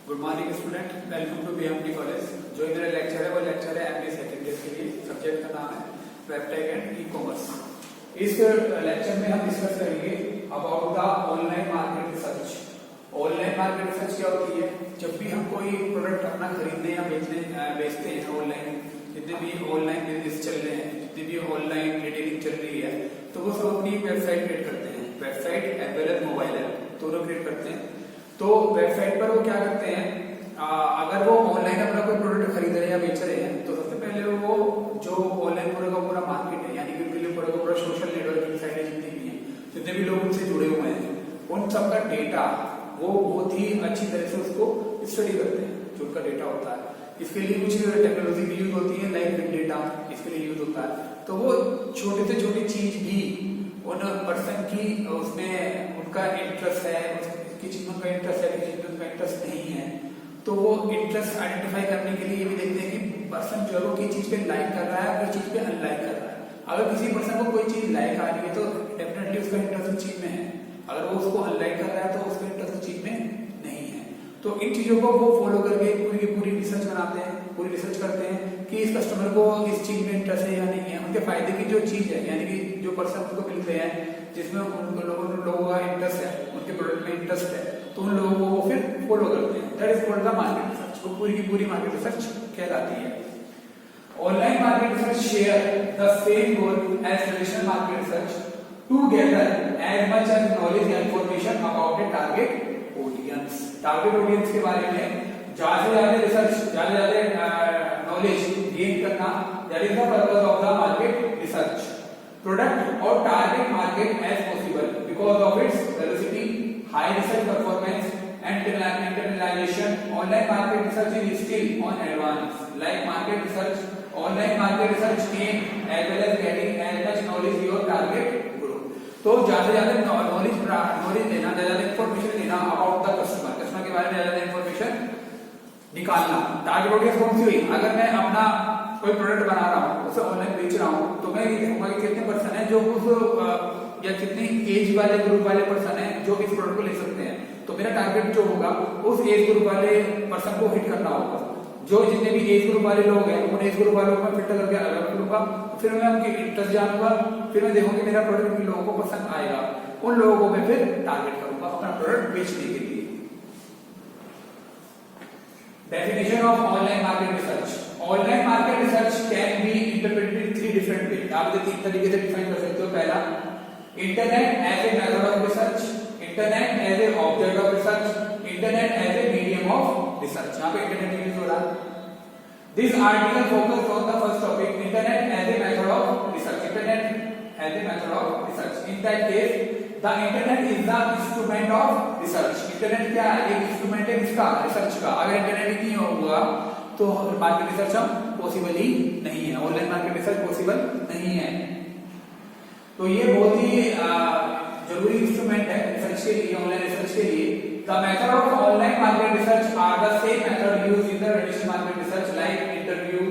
Good morning student, welcome to BMT college. जो मेरा lecture है वो लेक्चर है एमबीए सेकंड ईयर के लिए। सब्जेक्ट का नाम है वेबटेक एंड ई कॉमर्स। इस लेक्चर में हम डिस्कस करेंगे about the online market research. Online market research क्या होती है? जब भी हम कोई प्रोडक्ट अपना खरीदने या बेचते हैं ऑनलाइन, जितने भी ऑनलाइन बिजनेस चल रहे हैं, जितनी भी ऑनलाइन रिटेलिंग चल रही है, तो वो सब अपनी वेबसाइट क्रिएट करते हैं। Website as well as mobile app दोनों क्रिएट करते हैं। तो वेबसाइट पर वो क्या करते हैं, अगर वो ऑनलाइन अपना कोई प्रोडक्ट खरीद रहे हैं या बेच रहे हैं, तो सबसे पहले वो जो ऑनलाइन पूरा का पूरा मार्केट है, यानी कि उनके लिए पूरा का पूरा सोशल नेटवर्किंग साइटें जितनी भी हैं, जितने भी लोग उनसे जुड़े हुए हैं, उन सबका डेटा वो बहुत ही अच्छी तरह से उसको स्टडी करते हैं, जो उनका डेटा होता है। इसके लिए कुछ टेक्नोलॉजी भी यूज होती है, लाइक बिग डेटा इसके लिए यूज होता है। तो वो छोटे से छोटी चीज भी उन पर्सन की उसमें उनका इंटरेस्ट है, किस चीज में उनका इंटरेस्ट है, किस चीज में उनका इंटरेस्ट नहीं है, तो वो इंटरेस्ट आइडेंटिफाई करने के लिए ये भी देखते हैं कि पर्सन जो है वो किस चीज पे लाइक कर रहा है, किस चीज पे अनलाइक कर रहा है। अगर किसी पर्सन को कोई चीज लाइक आ रही है तो डेफिनेटली उसका इंटरेस्ट उस चीज में है। अगर वो उसको अनलाइक कर रहा है तो उसका इंटरेस्ट उस चीज में नहीं है। तो इन चीजों को वो फॉलो करके पूरी की पूरी रिसर्च बनाते हैं, पूरी रिसर्च करते हैं कि इस कस्टमर को इस चीज में इंटरेस्ट है या नहीं है। उनके फायदे की जो चीज है, यानी कि जो पर्सन उनको मिल रहे हैं जिसमें उन लोगों का इंटरेस्ट है, उनके प्रोडक्ट में इंटरेस्ट है, तो उन लोगों को वो फिर फॉलो करते हैं। That is called the market research. वो पूरी की पूरी मार्केट रिसर्च कहलाती है। Online market research share the same goal as traditional market research to gather as much as knowledge and information about a target audience. Target audience के बारे में ज्यादा से ज्यादा रिसर्च, ज्यादा से ज्यादा नॉलेज गेन करना, that is the purpose of the market research. Product और target market as possible because of its velocity, high research performance and internalization. Online market research is still on advance. Like market research, online market research aim as well as getting as much knowledge your target group. तो ज्यादा knowledge देना, ज्यादा information देना about the customer के बारे में ज्यादा information निकालना। टारगेट ऑडियंस कौन सी हुई? अगर मैं अपना कोई प्रोडक्ट बना रहा हूँ, उसे ऑनलाइन बेच रहा हूँ, तो मैं ये देखूंगा कि कितने पर्सन है जो उस या कितने एज वाले ग्रुप वाले पर्सन है जो इस प्रोडक्ट को ले सकते हैं। तो मेरा टारगेट जो होगा उस एज ग्रुप वाले पर्सन को हिट करना होगा। जो जितने भी एज ग्रुप वाले लोग हैं उन एज ग्रुप वालों को मैं फिल्टर करके अलग करूंगा, फिर मैं उनके इंटरेस्ट जानूंगा, फिर मैं देखूंगा मेरा प्रोडक्ट किन लोगों को पसंद आएगा, उन लोगों को मैं फिर टारगेट करूंगा अपना प्रोडक्ट बेचने के लिए। Definition of online market research. Online market research can be interpreted in 3 different way. आप इसे 3 तरीके से डिफाइन कर सकते हो। पहला, internet as a method of research, internet as a object of research, internet as a medium of research. यहाँ पे इंटरनेट यूज हो रहा है। This article focus on the first topic, internet as a method of research. Internet as a method of research. In that case the internet is the instrument of research. Internet क्या है? एक instrument है इसका, research का। अगर internet नहीं होगा तो मार्केट रिसर्च हम पॉसिबल ही नहीं है, ऑनलाइन मार्केट रिसर्च पॉसिबल नहीं है। तो ये बहुत ही जरूरी इंस्ट्रूमेंट है रिसर्च के लिए, ऑनलाइन रिसर्च के लिए। The method of online market research are the same method used in the traditional market research like interview,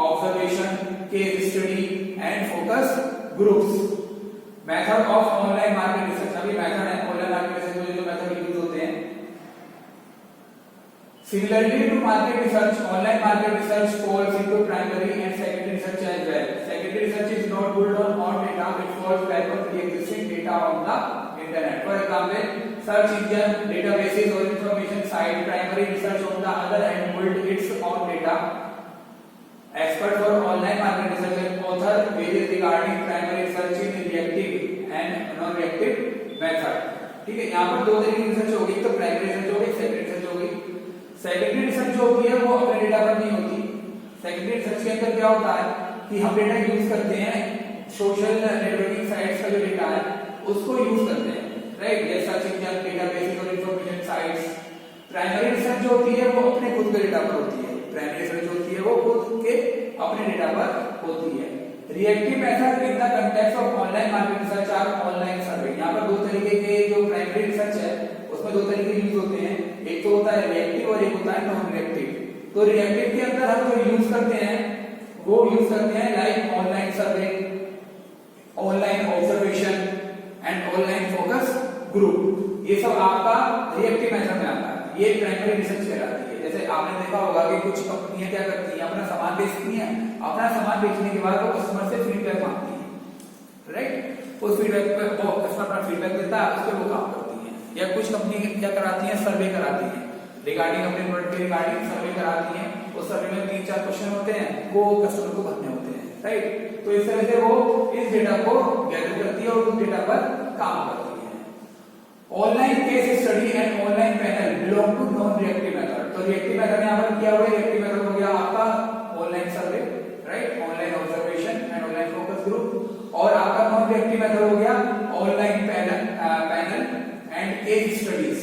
observation, case study and focus groups. Method of online market research, अभी method है online market research में जो method use होते हैं। Similarly to market research, online market research falls into primary and secondary research as well. Secondary research is not built on data, it falls back on pre-existing data on the internet. For example, search engine, databases or information site. Primary research on the other hand build its own data. Expert for online market research and author varies regarding primary research in reactive and non-reactive method. ठीक है, यहाँ पर 2 तरीके की research होगी, तो primary research होगी, secondary research होगी। सेकेंडरी रिसर्च जो होती है वो अपने डेटा पर नहीं होती। सेकेंडरी रिसर्च के अंदर क्या होता है कि हम डेटा यूज करते हैं, सोशल नेटवर्किंग साइट्स का जो डेटा है उसको यूज करते हैं, राइट? ये सर्च इंजन, डेटाबेस और इंफॉर्मेशन साइट्स। प्राइमरी रिसर्च जो होती है वो अपने खुद के डेटा पर होती है। प्राइमरी रिसर्च जो होती है वो खुद के अपने डेटा पर होती है। Reactive method in the context of online market research are online survey. यहाँ पर 2 तरीके के जो प्राइमरी रिसर्च है उसमें 2 तरीके यूज होते हैं। एक तो होता है रिएक्टिव और एक होता है नॉन रिएक्टिव। तो रिएक्टिव के अंदर हम जो यूज करते हैं वो यूज करते हैं like online survey, online observation and online focus group. ये सब आपका रिएक्टिव मेथड में आता है। ये प्राइमरी रिसर्च कहलाती है। जैसे आपने देखा होगा कि कुछ कंपनियां क्या करती हैं, अपना सामान बेचती हैं, अपना सामान बेचने के बाद वो कस्टमर से फीडबैक मांगती है, राइट। उस फीडबैक पे वो कस्टमर अपना फीडबैक देता है, उस पर वो काम करती है। या कुछ कंपनी क्या कराती है, सर्वे कराती है रिगार्डिंग अपने प्रोडक्ट के रिगार्डिंग सर्वे कराती है। उस सर्वे में 3-4 क्वेश्चन होते हैं, वो कस्टमर को भरने होते हैं, राइट। तो इस तरह से वो इस डेटा को गैदर करती है और उस डेटा पर काम करती है। Online case study and online panel belong to non reactive method. तो रिएक्टिव मेथड में यहाँ पर क्या हुआ, रिएक्टिव मेथड हो गया आपका online survey, right, online observation and online focus group. और आपका नॉन रिएक्टिव मेथड हो गया online panel and case studies,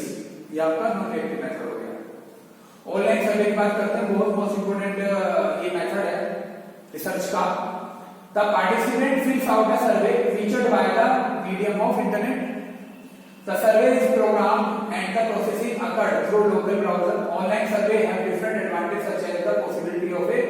ये आपका नॉन रिएक्टिव मेथड हो गया। ऑनलाइन सर्वे की बात करते हैं, बहुत मोस्ट इंपोर्टेंट ये मेथड है रिसर्च का। The participant fills out a survey featured by the medium of internet. The survey is programmed and the processing occurred through local browser. Online survey have different advantages such as the possibility of a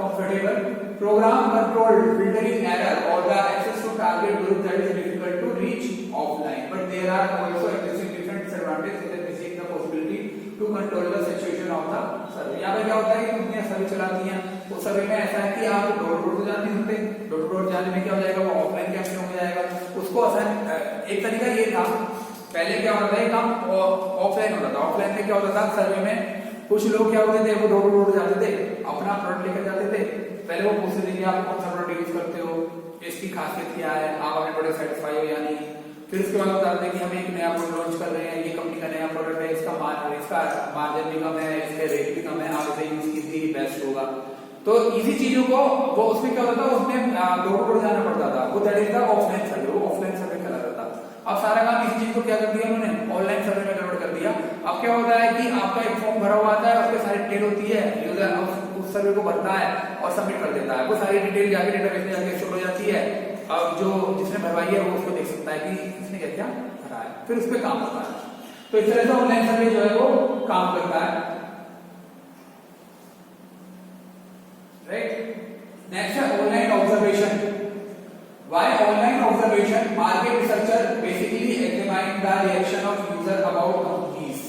comfortable program controlled filtering error or the access to target group that is difficult to reach offline. But there are also existing different disadvantages such as missing the possibility to control the situation of the survey. यहाँ पे क्या होता है कि कंपनियां सर्वे चलाती हैं, उस सर्वे में ऐसा है कि आप डोर टू डोर जा नहीं सकते, डोर टू डोर जाने में क्या हो जाएगा, वो ऑफलाइन कैंपेन हो जाएगा। उसको आसान एक तरीका ये था, पहले क्या होता है काम ऑफलाइन होता था। ऑफलाइन में क्या होता था, सर्वे में कुछ लोग क्या होते थे, वो डोर टू डोर जाते थे, अपना प्रोडक्ट लेकर जाते थे। पहले वो पूछते थे कि आप कौन सा प्रोडक्ट यूज करते हो, इसकी खासियत क्या है, आप अपने प्रोडक्ट सेटिस्फाई हो या नहीं। फिर उसके बाद बताते हैं कि हम एक नया प्रोडक्ट लॉन्च कर रहे हैं, ये कंपनी का नया प्रोडक्ट है, इसका मार्जिन भी कम है, इसके रेट भी कम है, आप इसे यूज कीजिए बेस्ट होगा। तो इसी चीजों को वो उसमें क्या होता था, उसमें डोर टू डोर जाना पड़ता था, वो दैट इज द ऑफलाइन सर्वे, वो ऑफलाइन सर्वे कहलाता था। अब सारा काम इसी चीज को क्या कर दिया उन्होंने, ऑनलाइन सर्वे में कन्वर्ट कर दिया। अब क्या होता है कि आपका एक फॉर्म भरा हुआ आता है, उसके सारी डिटेल होती है, यूजर उस सर्वे को भरता है और सबमिट कर देता है। वो सारी डिटेल जाके डेटाबेस में जाके स्टोर हो जाती है। अब जो जिसने भरवाई है वो उसको देख सकता है कि इसने क्या क्या भरा है, फिर उस पर काम होता है। तो इस तरह से ऑनलाइन सर्वे जो है वो काम करता है, राइट। नेक्स्ट है online observation. Why online observation? Market researcher basically examine the reaction of user about companies.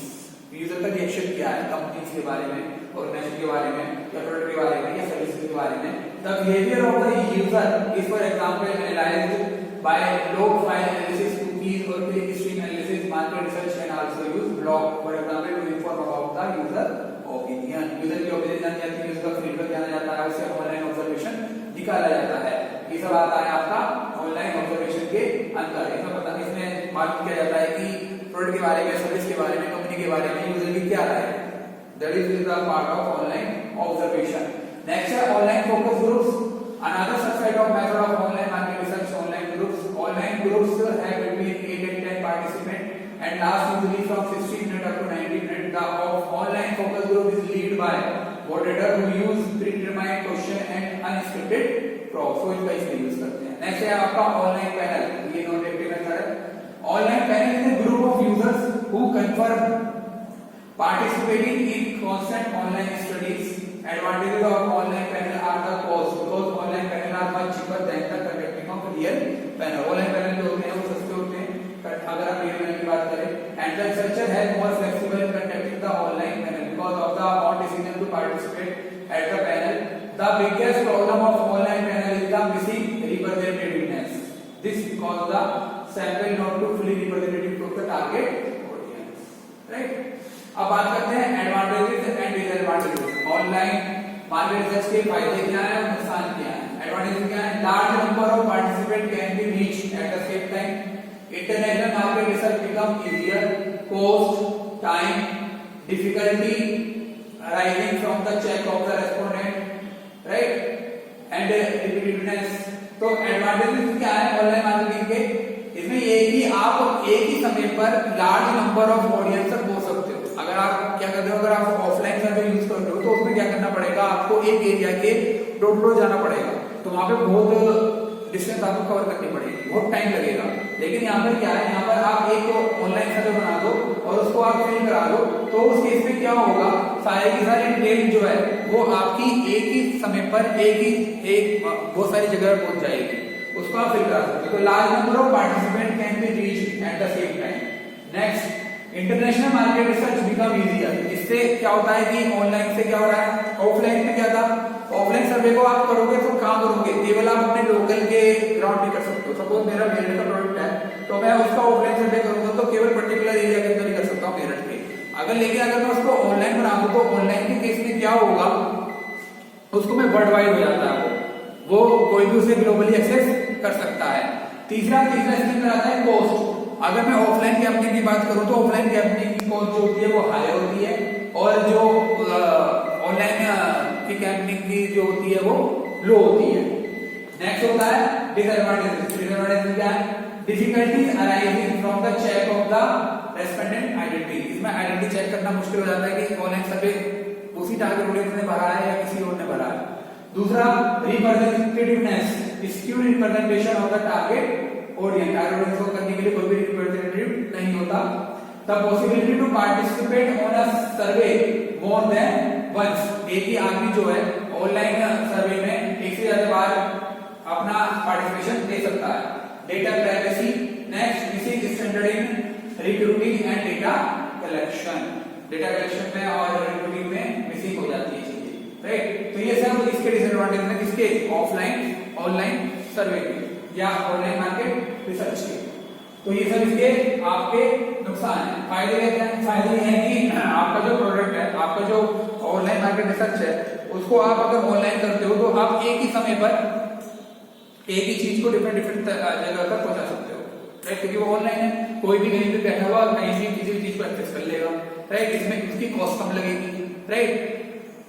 User का रिएक्शन क्या है कंपनीज के बारे में, ऑर्गेनाइजेशन के बारे में, या प्रोडक्ट के बारे में, या सर्विस के बारे में। The behavior of the user is for example analyzed by log file analysis, cookies or click stream analysis. Market research can also use blog for example to inform about the user opinion. User की opinion जानी जाती है, उसका feedback जाना जाता है, उससे online observation निकाला जाता है। ये सब आता है आपका ऑनलाइन ऑब्जर्वेशन के अंदर। इसमें मालूम किया जाता है कि प्रोडक्ट के बारे में, सर्विस के बारे में, कंपनी के बारे में यूजर की क्या राय है। That is the part of online observation. Next है online focus groups. Another subset of method of online market research, online groups. Online groups have between 8 and 10 participants and last usually from 60 minutes up to 90 minutes. The online focus group is led by moderator who use predetermined question and unscripted prompts, so इसका इसलिए use करते हैं। Next है आपका online panel, ये non reactive method है। Online panel is a group of users who confirm participating in constant online studies. Advantages of online panel are the cost, because online panel are much cheaper than the conducting of real panel. Online panel जो होते हैं वो सस्ते होते हैं अगर आप real panel की बात करें। And the researcher has more flexible in conducting the online panel because of the own decision to participate at the panel. The biggest problem of online panel is the missing representativeness. This causes the sample not to fully representative of the target audience. Right? अब बात करते हैं advantages and disadvantages. Online market research के फायदे क्या हैं और नुकसान क्या हैं। एडवांटेजेस क्या हैं? Large number of participant can be reached at the same time. International market research become easier. Cost, time, difficulty arising from the check of the respondent, right, and repeatedness. तो एडवांटेजेस क्या है online marketing के? इसमें ये कि आप एक ही समय पर लार्ज नंबर ऑफ ऑडियंस तक पहुंच सकते हो। अगर आप क्या करते हो, अगर आप ऑफलाइन सर्वे यूज करते हो तो उसमें क्या करना पड़ेगा, आपको एक एरिया के डोर टू डोर जाना पड़ेगा, तो वहां पे बहुत डिस्टेंस आपको कवर करनी पड़ेगी, बहुत टाइम लगेगा। लेकिन यहाँ पर क्या है, यहाँ पर आप एक तो ऑनलाइन सर्वे बना दो और उसको आप फिल करा दो, तो उस केस में क्या होगा, सारे की सारी डिटेल जो है वो आपकी एक ही समय पर एक बहुत सारी जगह पहुंच जाएगी, उसको आप फिल करा सकते हो। तो large number of participant can be reached at the same time. Next, international market research become easier. इससे क्या होता है कि ऑनलाइन से क्या हो रहा है, ऑफलाइन में क्या था, ऑफलाइन सर्वे को आप करोगे तो कहाँ करोगे, केवल आप अपने लोकल के ग्राउंड पे कर सकते हो। सपोज मेरा मेरठ का प्रोडक्ट है तो मैं उसका ऑफलाइन सर्वे करूंगा तो केवल पर्टिकुलर एरिया के अंदर ही कर सकता हूँ मेरठ के। अगर मैं उसको ऑनलाइन बना दूं तो ऑनलाइन के केस में क्या होगा, उसको मैं वर्ल्ड वाइड हो जाता है, वो कोई भी उसे ग्लोबली एक्सेस कर सकता है। तीसरा इसके अंदर आता है कॉस्ट। अगर मैं ऑफलाइन कैंपनिंग की बात करूं तो ऑफलाइन कैंपनिंग की कॉस्ट जो होती है वो हाई होती है और जो ऑनलाइन की कैंपनिंग की जो होती है वो लो होती है। नेक्स्ट होता है डिसएडवांटेजेस। डिसएडवांटेजेस क्या है, difficulties arising from the check of the respondent identity. इसमें आइडेंटिटी चेक करना मुश्किल हो जाता है कि ऑनलाइन सर्वे उसी टारगेट ऑडियंस ने भरा है या किसी और ने भरा है। दूसरा representativeness, skewed representation of the target audience. Target audience को करने के लिए कोई भी रिप्रेजेंटेटिव नहीं होता। The possibility to participate on a survey more than once. एक ही आदमी जो है ऑनलाइन सर्वे में एक से ज्यादा बार अपना पार्टिसिपेशन दे सकता है। Data privacy. Next missing standard in recruiting and data collection. Data collection में और रिक्रूटिंग में मिसिंग हो जाती है चीजें, राइट। तो ये सब इसके डिसएडवांटेज हैं, किसके, ऑफलाइन ऑनलाइन सर्वे या ऑनलाइन मार्केट रिसर्च के। तो ये सब इसके आपके नुकसान है। फायदे क्या हैं, फायदे ये हैं कि आपका जो प्रोडक्ट है, आपका जो ऑनलाइन मार्केट रिसर्च है, उसको आप अगर ऑनलाइन करते हो तो आप एक ही समय पर एक ही चीज को डिफरेंट जगह तक पहुंचा सकते हो, राइट। क्योंकि वो ऑनलाइन है, कोई भी कहीं भी बैठा हुआ कहीं भी किसी भी चीज को एक्सेस कर लेगा, राइट। इसमें उसकी कॉस्ट कम लगेगी, राइट।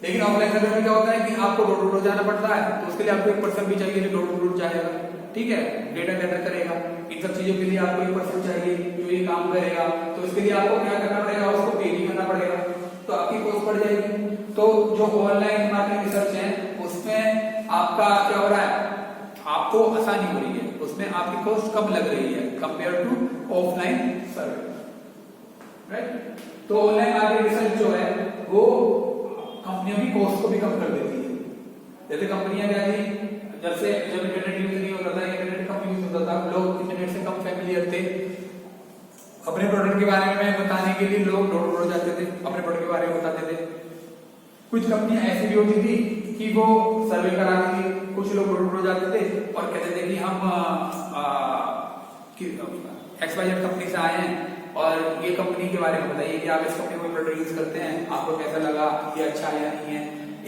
लेकिन ऑफलाइन सर्वे में क्या होता है कि आपको डोर टू डोर जाना पड़ता है, तो उसके लिए आपको एक पर्सन भी चाहिए जो डोर टू डोर जाएगा, ठीक है, डेटा गैदर करेगा। इन सब चीजों के लिए आपको एक पर्सन चाहिए जो ये काम करेगा, तो इसके लिए आपको क्या करना पड़ेगा, उसको पे भी करना पड़ेगा, तो आपकी कॉस्ट बढ़ जाएगी। तो जो ऑनलाइन मार्केट रिसर्च है उसमें आपका क्या हो रहा है, आपको आसानी हो रही है, उसमें आपकी कॉस्ट कम लग रही है compare to offline survey, right. तो ऑनलाइन मार्केट रिसर्च जो है वो कंपनियों की कॉस्ट को भी कम कर देती है। जैसे कंपनियां क्या थी, जब इंटरनेट यूज नहीं होता था, इंटरनेट कम यूज होता था, लोग इंटरनेट से कम फैमिलियर थे, अपने प्रोडक्ट के बारे में बताने के लिए लोग डोर टू डोर जाते थे, अपने प्रोडक्ट के बारे में बताते थे। कुछ कंपनियां ऐसी भी होती थी कि वो सर्वे कराती थी, कुछ लोग डोर टू डोर जाते थे और कहते थे कि हम XYZ कंपनी से आए हैं और ये कंपनी के बारे में बताइए कि आप इस कंपनी को प्रोडक्ट यूज करते हैं, आपको कैसा लगा, ये अच्छा है या नहीं है।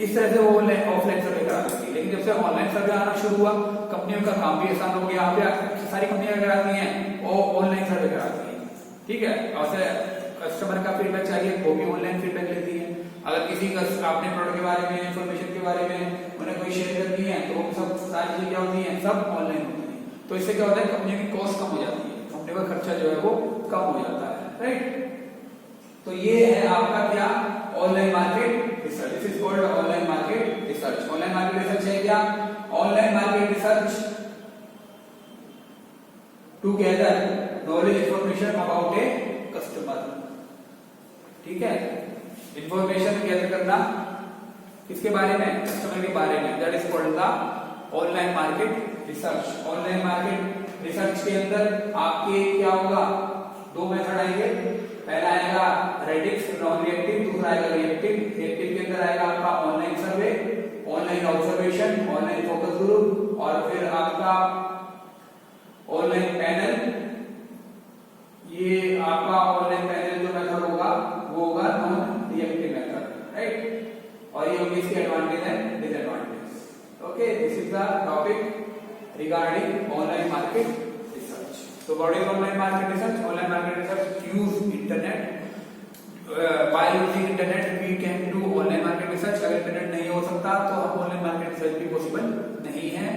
इस तरह से वो ऑफलाइन सर्वे कराती थी। लेकिन जब से ऑनलाइन सर्वे आना शुरू हुआ, कंपनियों का काम भी आसान हो गया। यहाँ पे सारी कंपनियां कराती हैं वो ऑनलाइन सर्वे कराती हैं, ठीक है। और कस्टमर का फीडबैक चाहिए वो भी ऑनलाइन फीडबैक लेती है। अगर किसी का अपने प्रोडक्ट के बारे में, इंफॉर्मेशन के बारे में उन्हें कोई शेयर करनी है तो वो सब सारी चीजें क्या होती हैं, सब ऑनलाइन होती है। तो इससे क्या होता है, कंपनी की कॉस्ट कम हो जाती है, कंपनी का खर्चा जो है वो कम हो जाता है, राइट। तो ये है आपका क्या, online market research. This is called online market research. Online market research है क्या, online market research to gather knowledge information about a customer, ठीक है। इंफॉर्मेशन गैदर करना किसके बारे में, कस्टमर के बारे में, that is called the online market research. Online market research के अंदर आपके क्या होगा, दो मेथड आएंगे। पहला आएगा रेडिक्स नॉन रिएक्टिव, दूसरा आएगा रिएक्टिव। रिएक्टिव के अंदर आएगा आपका online survey, online observation, online focus group और फिर आपका ऑनलाइन पैनल। ये आपका ऑनलाइन पैनल जो मेथड होगा वो होगा नॉन रिएक्टिव मेथड, राइट। और ये होगी इसके advantage and disadvantage. Okay, this is the topic regarding online market research. So what is online market research? Online market research use internet. By using internet we can do online market research. अगर internet नहीं हो सकता तो हम online market research भी possible नहीं है।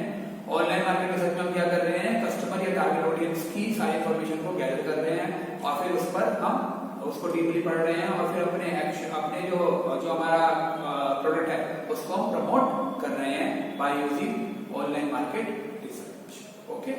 Online market research में हम क्या कर रहे हैं, कस्टमर या टारगेट ऑडियंस की सारी इंफॉर्मेशन को गैदर कर रहे हैं और फिर उस पर हम उसको डीपली पढ़ रहे हैं और फिर अपने जो हमारा प्रोडक्ट है उसको हम प्रमोट कर रहे हैं by using online market research. Okay.